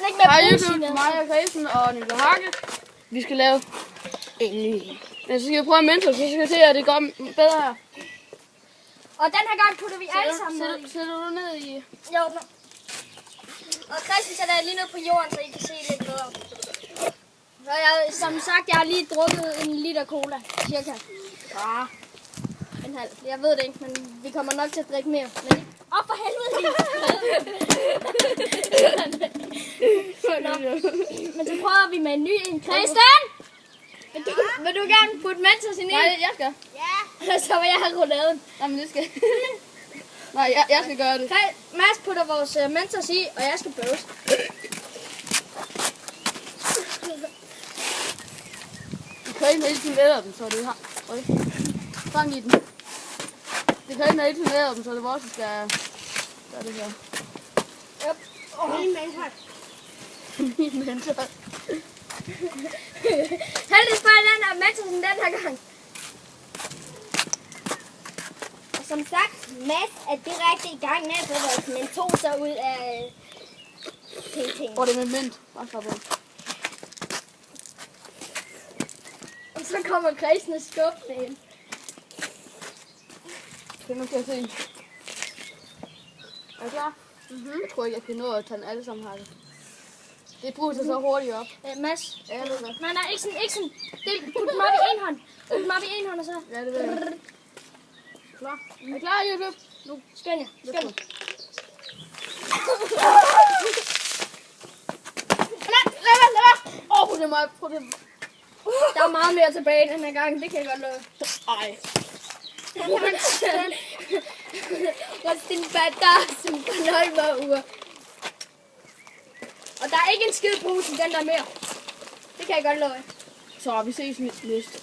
ikke med Hej at bruge YouTube, sine. mig og Kristen og Nicolai Hakke. Vi skal lave en ny. Men så skal vi prøve at mentor, så skal vi se, at det går bedre her. Og den her gang putter vi alle sammen ned i. Sætter du ned i? Jo, nu. Og Christian sætter jeg lige ned på jorden, så I kan se lidt bedre. Så som sagt, jeg har lige drukket en liter cola, cirka. Ja. En halv. Jeg ved det ikke, men vi kommer nok til at drikke mere. Men for helvede! Men så prøver vi med en ny en. Christian! Vil du gerne putte Mentos i en? Nej, jeg skal. Ja. Så vil jeg have rouladen. Nej, men det skal. Nej, jeg skal gøre det. Mads putter vores Mentos i, og jeg skal bøvse. Vi kan ikke hele tiden æde dem, så det har. Fang i den. Det kan ikke hele tiden æde dem, så det vores skal gøre det her. Yep. Min Mentos. Min mentor. Heldigvis bare den her Mentos den her gang. Og som sagt, Mads er direkte i gang med at få vores mentoser ud af ting. Og det er med mint. Bare slap ud. Og så kommer Christian og skubber det ind. Det nu kan jeg se. Er du klar? Jeg tror ikke, jeg kan nå at tage den alle sammen her. Det bruger så hurtigt op. Mads? Ja, jeg ved det. Nej, ikke sådan. Put dem op i en hånd. Put dem op i en hånd, og så... Ja, det ved jeg. Klar? Er I klar, YouTube? Nu. Skøn jer. Lad! Prøv det mig. Prøv det. Der er meget mere tilbage den her gang, det kan jeg godt love. Ej. Rest din batter, som kan holde mig uger. Og der er ikke en skid brus i den der mere. Det kan jeg godt love. Så vi ses næste.